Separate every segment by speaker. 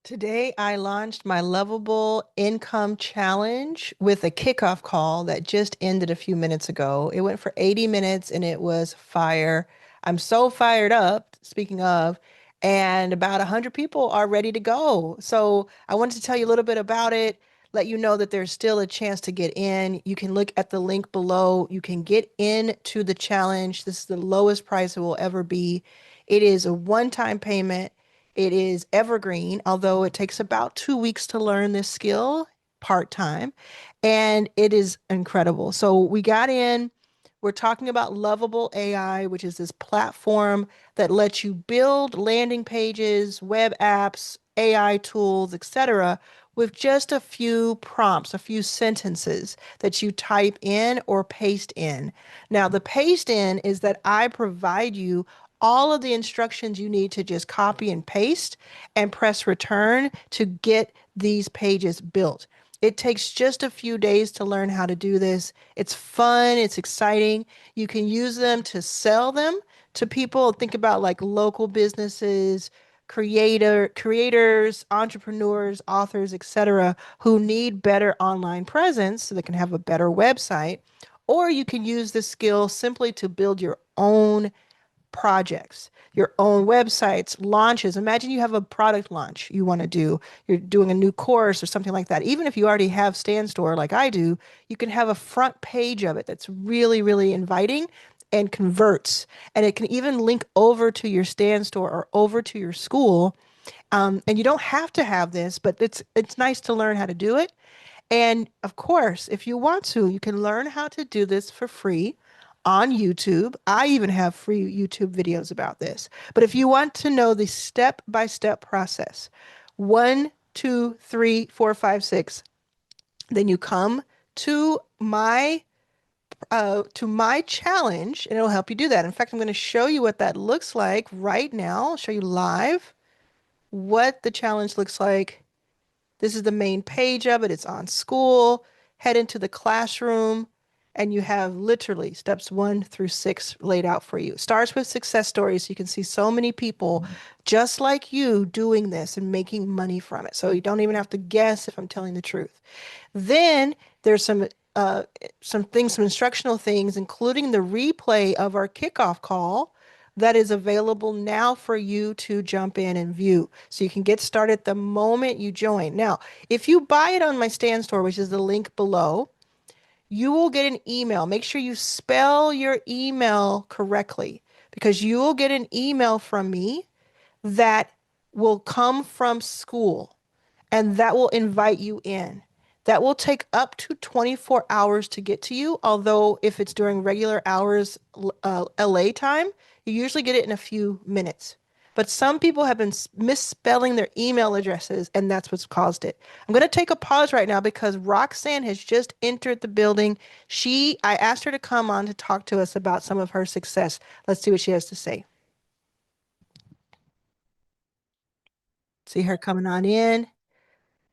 Speaker 1: Today, I launched my Lovable Income Challenge with a kickoff call that just ended a few minutes ago. It went for 80 minutes and it was fire. I'm so fired up, speaking of, and about 100 people are ready to go. So, I wanted to tell you a little bit about it, let you know that there's still a chance to get in. You can look at the link below. You can get into the challenge. This is the lowest price it will ever be. It is a one-time payment. It is evergreen, although it takes about 2 weeks to learn this skill part time, and it is incredible. So we got in. We're talking about Lovable AI, which is this platform that lets you build landing pages, web apps, AI tools, etc., with just a few prompts, a few sentences that you type in or paste in. Now, the paste in is that I provide you all of the instructions you need to just copy and paste and press return to get these pages built. It takes just a few days to learn how to do this. It's fun, it's exciting. You can use them to sell them to people. Think about like local businesses, creators, entrepreneurs, authors, etc., who need better online presence so they can have a better website. Or you can use this skill simply to build your own projects, your own websites, launches. Imagine you have a product launch you want to do. You're doing a new course or something like that. Even if you already have Stand Store like I do, you can have a front page of it that's really, really inviting and converts. And it can even link over to your Stand Store or over to your school. And you don't have to have this, but it's nice to learn how to do it. And of course, if you want to, you can learn how to do this for free on YouTube. I even have free YouTube videos about this. But if you want to know the step-by-step process, one, two, three, four, five, six, then you come to my challenge and it'll help you do that. In fact, I'm going to show you what that looks like right now. I'll show you live what the challenge looks like. This is the main page of it. It's on school. Head into the classroom, and you have literally steps 1 through 6 laid out for you. It starts with success stories. You can see so many people just like you doing this and making money from it. So you don't even have to guess if I'm telling the truth. Then there's some things, some instructional things, including the replay of our kickoff call that is available now for you to jump in and view. So you can get started the moment you join. Now, if you buy it on my Stand Store, which is the link below, you will get an email. Make sure you spell your email correctly because you will get an email from me that will come from school and that will invite you in. That will take up to 24 hours to get to you, although if it's during regular hours, LA time, you usually get it in a few minutes. But some people have been misspelling their email addresses, and that's what's caused it. I'm going to take a pause right now because Roxanne has just entered the building. I asked her to come on to talk to us about some of her success. Let's see what she has to say. See her coming on in.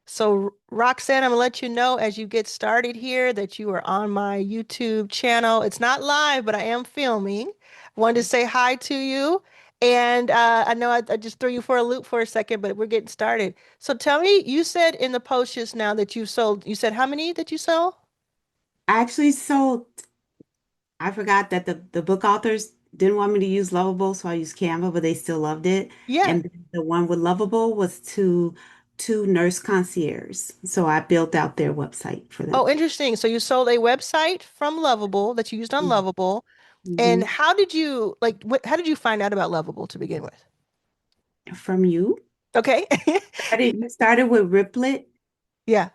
Speaker 1: So, Roxanne, I'm gonna let you know as you get started here that you are on my YouTube channel. It's not live, but I am filming. Wanted to say hi to you. And I know I just threw you for a loop for a second, but we're getting started. So tell me, you said in the post just now that you said how many that you sold?
Speaker 2: I actually sold, I forgot that the book authors didn't want me to use Lovable, so I used Canva, but they still loved it.
Speaker 1: Yeah.
Speaker 2: And the one with Lovable was to two nurse concierge. So I built out their website for them.
Speaker 1: Oh, interesting. So you sold a website from Lovable that you used on Lovable. And
Speaker 2: Mhm.
Speaker 1: how did you how did you find out about Lovable to begin with?
Speaker 2: From you.
Speaker 1: Okay.
Speaker 2: You started with Riplet,
Speaker 1: Yeah.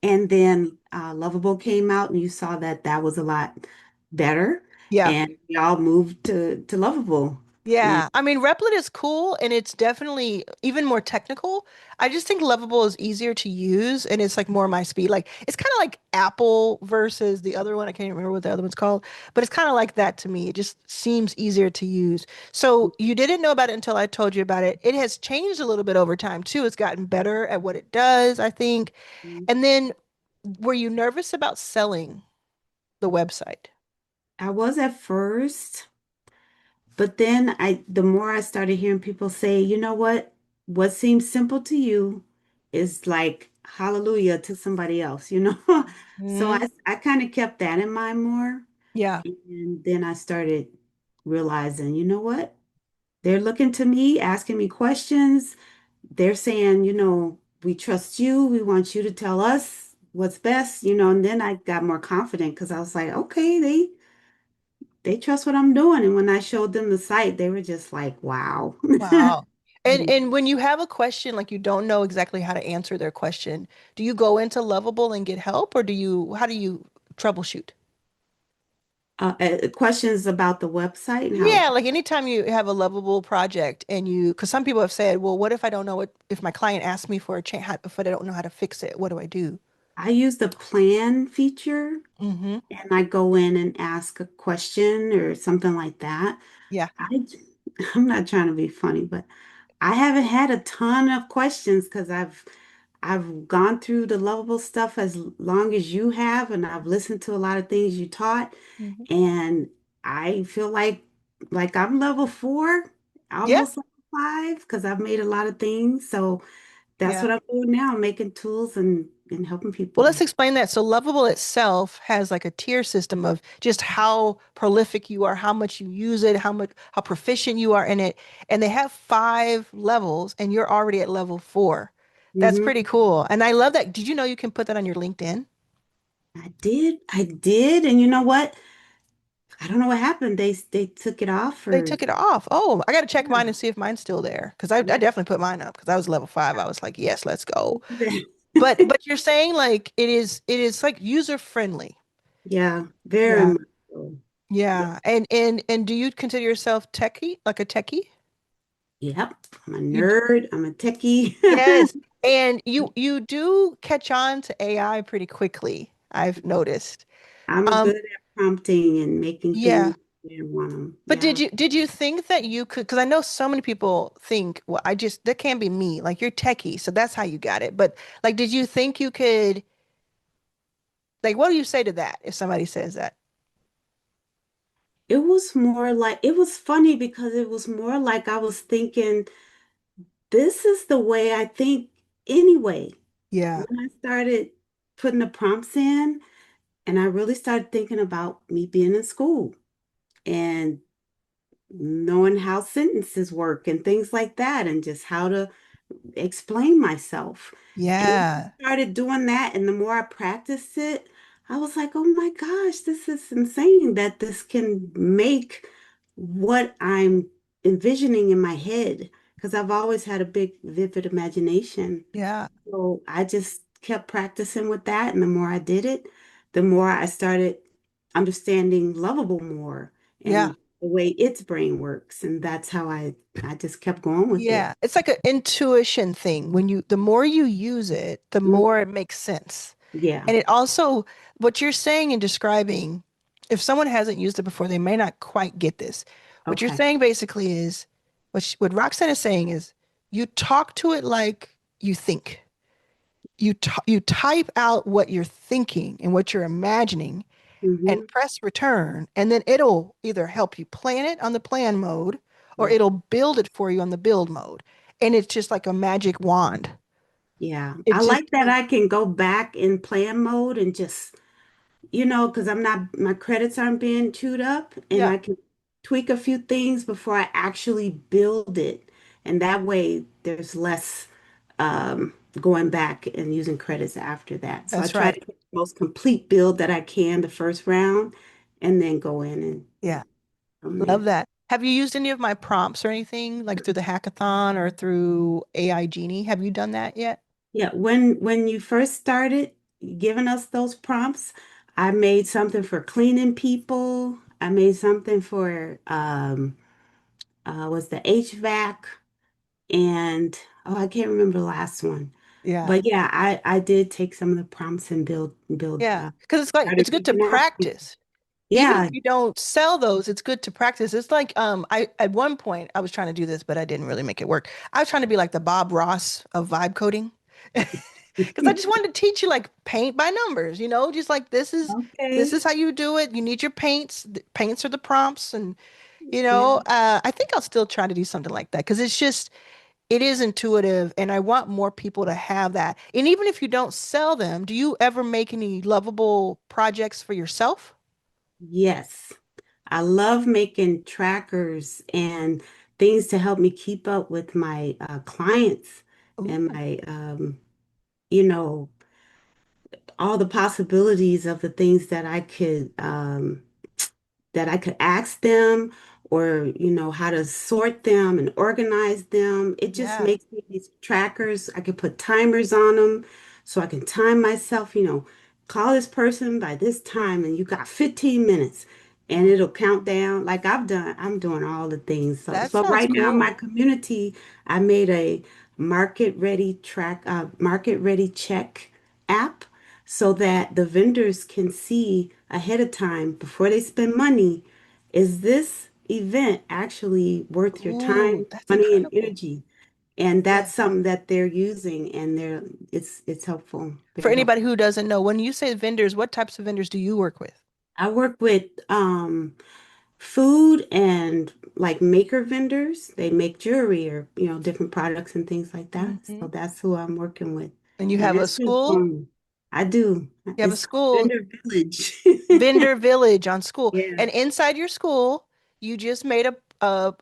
Speaker 2: and then Lovable came out, and you saw that that was a lot better.
Speaker 1: Yeah.
Speaker 2: And we all moved to Lovable. And
Speaker 1: Yeah, I mean, Replit is cool and it's definitely even more technical. I just think Lovable is easier to use and it's like more my speed. Like it's kind of like Apple versus the other one. I can't remember what the other one's called, but it's kind of like that to me. It just seems easier to use. So you didn't know about it until I told you about it. It has changed a little bit over time too. It's gotten better at what it does, I think. And then were you nervous about selling the website?
Speaker 2: I was at first. But then the more I started hearing people say, you know what? what seems simple to you is like hallelujah to somebody else, you know? So
Speaker 1: Hmm.
Speaker 2: I kind of kept that in mind more.
Speaker 1: Yeah.
Speaker 2: And then I started realizing, you know what? They're looking to me, asking me questions. They're saying, we trust you. We want you to tell us what's best, and then I got more confident because I was like, okay, they trust what I'm doing. And when I showed them the site, they were just like, wow.
Speaker 1: Wow. And when you have a question like you don't know exactly how to answer their question, do you go into Lovable and get help, or how do you troubleshoot?
Speaker 2: Questions about the website and how.
Speaker 1: Yeah, like anytime you have a Lovable project and because some people have said, well, what if I don't know if my client asks me for a change, if I don't know how to fix it, what do I do?
Speaker 2: I use the plan feature
Speaker 1: Mm-hmm.
Speaker 2: and I go in and ask a question or something like that.
Speaker 1: Yeah.
Speaker 2: I, I'm not trying to be funny, but I haven't had a ton of questions because I've gone through the Lovable stuff as long as you have, and I've listened to a lot of things you taught,
Speaker 1: Hmm.
Speaker 2: and I feel like I'm level 4,
Speaker 1: Yeah.
Speaker 2: almost level 5, because I've made a lot of things. So that's
Speaker 1: Yeah.
Speaker 2: what I'm doing now, making tools and helping
Speaker 1: Well,
Speaker 2: people.
Speaker 1: let's explain that. So Lovable itself has like a tier system of just how prolific you are, how much you use it, how proficient you are in it. And they have 5 levels and you're already at level 4. That's
Speaker 2: Hmm.
Speaker 1: pretty cool. And I love that. Did you know you can put that on your LinkedIn?
Speaker 2: I did, and you know what? I don't know what happened. They took it off,
Speaker 1: They
Speaker 2: or
Speaker 1: took it off. Oh, I got to check
Speaker 2: yeah,
Speaker 1: mine and see if mine's still there. Because I
Speaker 2: yeah.
Speaker 1: definitely put mine up because I was level 5. I was like, yes, let's go. But you're saying like it is like user friendly.
Speaker 2: Yeah, very
Speaker 1: Yeah.
Speaker 2: much so. Yeah.
Speaker 1: Yeah. And do you consider yourself techie, like a techie?
Speaker 2: Yep. I'm a
Speaker 1: You
Speaker 2: nerd. I'm a techie.
Speaker 1: yes. And you do catch on to AI pretty quickly, I've noticed.
Speaker 2: I'm
Speaker 1: Um,
Speaker 2: good at prompting and making
Speaker 1: yeah.
Speaker 2: things where I want them.
Speaker 1: But did
Speaker 2: Yeah.
Speaker 1: you think that you could, because I know so many people think, well, that can't be me. Like you're techie, so that's how you got it. But like, did you think you could, like, what do you say to that if somebody says that?
Speaker 2: It was more like, it was funny because it was more like I was thinking, this is the way I think anyway.
Speaker 1: Yeah.
Speaker 2: When I started putting the prompts in, and I really started thinking about me being in school and knowing how sentences work and things like that, and just how to explain myself. And when I
Speaker 1: Yeah.
Speaker 2: started doing that, and the more I practiced it, I was like, oh my gosh, this is insane that this can make what I'm envisioning in my head. Because I've always had a big, vivid imagination.
Speaker 1: Yeah.
Speaker 2: So I just kept practicing with that. And the more I did it, the more I started understanding Lovable more
Speaker 1: Yeah.
Speaker 2: and the way its brain works. And that's how I just kept going with it.
Speaker 1: Yeah. It's like an intuition thing. The more you use it, the
Speaker 2: Mm,
Speaker 1: more it makes sense.
Speaker 2: yeah.
Speaker 1: And it also, what you're saying and describing, if someone hasn't used it before, they may not quite get this. What you're
Speaker 2: Okay.
Speaker 1: saying basically is, what Roxanne is saying is, you talk to it like you think. You type out what you're thinking and what you're imagining and
Speaker 2: Hmm.
Speaker 1: press return, and then it'll either help you plan it on the plan mode or
Speaker 2: Yeah.
Speaker 1: it'll build it for you on the build mode. And it's just like a magic wand.
Speaker 2: Yeah.
Speaker 1: It
Speaker 2: I
Speaker 1: just
Speaker 2: like that I can go back in plan mode and just, because my credits aren't being chewed up, and
Speaker 1: yeah,
Speaker 2: I can tweak a few things before I actually build it. And that way there's less going back and using credits after that. So I
Speaker 1: that's
Speaker 2: try to
Speaker 1: right.
Speaker 2: get the most complete build that I can the first round and then go in and
Speaker 1: Yeah.
Speaker 2: from
Speaker 1: Love
Speaker 2: there.
Speaker 1: that. Have you used any of my prompts or anything like through the hackathon or through AI Genie? Have you done that yet?
Speaker 2: Yeah, when you first started giving us those prompts, I made something for cleaning people. I made something for was the HVAC, and oh, I can't remember the last one.
Speaker 1: Yeah.
Speaker 2: But yeah, I did take some of the prompts and build
Speaker 1: Yeah. Because it's like
Speaker 2: started
Speaker 1: it's good to
Speaker 2: reaching out to people.
Speaker 1: practice. Even if
Speaker 2: Yeah.
Speaker 1: you don't sell those, it's good to practice. It's like I at one point I was trying to do this, but I didn't really make it work. I was trying to be like the Bob Ross of vibe coding. Because I just wanted to teach you like paint by numbers, just like this is
Speaker 2: Okay.
Speaker 1: how you do it. You need your paints. The paints are the prompts, and
Speaker 2: Yeah.
Speaker 1: I think I'll still try to do something like that because it's just It is intuitive, and I want more people to have that. And even if you don't sell them, do you ever make any lovable projects for yourself?
Speaker 2: Yes. I love making trackers and things to help me keep up with my clients and
Speaker 1: Ooh,
Speaker 2: my, you know, all the possibilities of the things that I could ask them or, how to sort them and organize them. It just
Speaker 1: yeah.
Speaker 2: makes me these trackers. I can put timers on them so I can time myself, call this person by this time and you got 15 minutes and
Speaker 1: Mm,
Speaker 2: it'll count down like I'm doing all the things. So,
Speaker 1: that
Speaker 2: so
Speaker 1: sounds
Speaker 2: right now,
Speaker 1: cool.
Speaker 2: my community, I made a market ready check app so that the vendors can see ahead of time before they spend money, is this event actually worth your
Speaker 1: Ooh,
Speaker 2: time,
Speaker 1: that's
Speaker 2: money, and
Speaker 1: incredible.
Speaker 2: energy? And
Speaker 1: Yeah.
Speaker 2: that's something that they're using and it's helpful,
Speaker 1: For
Speaker 2: very
Speaker 1: anybody
Speaker 2: helpful.
Speaker 1: who doesn't know, when you say vendors, what types of vendors do you work with?
Speaker 2: I work with food and like maker vendors. They make jewelry or different products and things like that.
Speaker 1: Hmm.
Speaker 2: So that's who I'm working with.
Speaker 1: And you
Speaker 2: And
Speaker 1: have a
Speaker 2: it's been
Speaker 1: school?
Speaker 2: fun. I do.
Speaker 1: You have a
Speaker 2: It's called
Speaker 1: school,
Speaker 2: Vendor Village.
Speaker 1: vendor village on school.
Speaker 2: Yeah.
Speaker 1: And inside your school, you just made a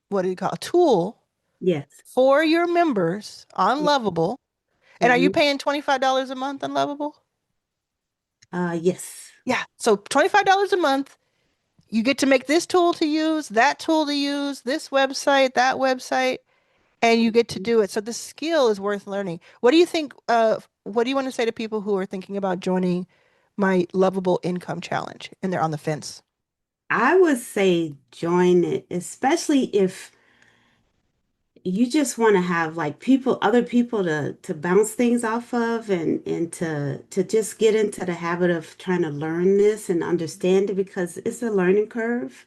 Speaker 1: what do you call a tool
Speaker 2: Yes.
Speaker 1: for your members on
Speaker 2: Yeah.
Speaker 1: Lovable. And are you
Speaker 2: Mhm.
Speaker 1: paying $25 a month on Lovable?
Speaker 2: Yes.
Speaker 1: Yeah. So $25 a month, you get to make this tool to use, that tool to use, this website, that website, and you get to do it. So the skill is worth learning. What do you think? What do you want to say to people who are thinking about joining my Lovable Income Challenge and they're on the fence?
Speaker 2: I would say join it, especially if you just want to have like other people to bounce things off of and to just get into the habit of trying to learn this and understand it because it's a learning curve.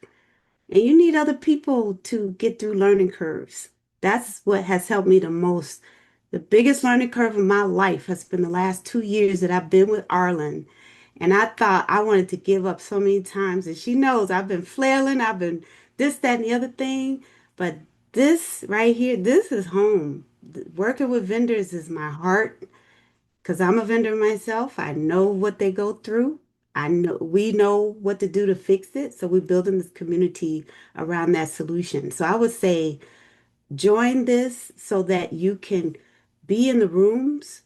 Speaker 2: And you need other people to get through learning curves. That's what has helped me the most. The biggest learning curve of my life has been the last 2 years that I've been with Arlan. And I thought I wanted to give up so many times. And she knows I've been flailing, I've been this, that, and the other thing. But this right here, this is home. Working with vendors is my heart because I'm a vendor myself. I know what they go through. I know we know what to do to fix it. So we're building this community around that solution. So I would say join this so that you can be in the rooms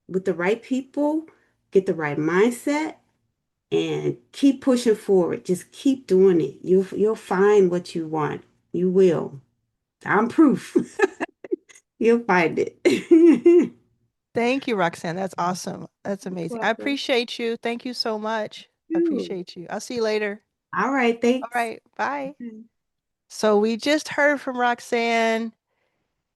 Speaker 2: with the right people, get the right mindset, and keep pushing forward. Just keep doing it. You'll find what you want. You will. I'm proof. You'll find it.
Speaker 1: Thank you, Roxanne. That's awesome. That's
Speaker 2: You're
Speaker 1: amazing. I
Speaker 2: welcome.
Speaker 1: appreciate you. Thank you so much. I
Speaker 2: You.
Speaker 1: appreciate you. I'll see you later.
Speaker 2: All right,
Speaker 1: All
Speaker 2: thanks.
Speaker 1: right. Bye. So we just heard from Roxanne.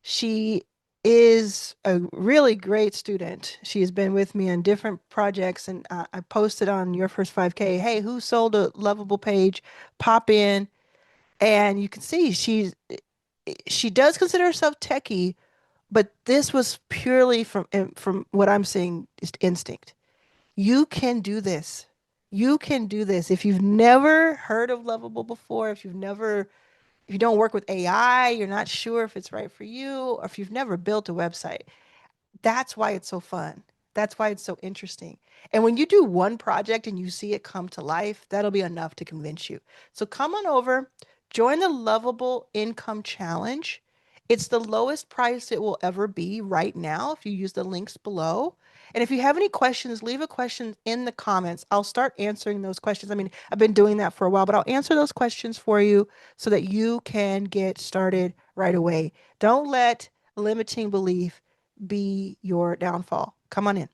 Speaker 1: She is a really great student. She has been with me on different projects, and I posted on Your First 5K, hey, who sold a Lovable page? Pop in, and you can see she does consider herself techie, but this was purely from what I'm seeing is instinct. You can do this. You can do this. If you've never heard of Lovable before, if you don't work with AI, you're not sure if it's right for you, or if you've never built a website, that's why it's so fun. That's why it's so interesting. And when you do one project and you see it come to life, that'll be enough to convince you. So come on over, join the Lovable Income Challenge. It's the lowest price it will ever be right now if you use the links below. And if you have any questions, leave a question in the comments. I'll start answering those questions. I mean, I've been doing that for a while, but I'll answer those questions for you so that you can get started right away. Don't let limiting belief be your downfall. Come on in.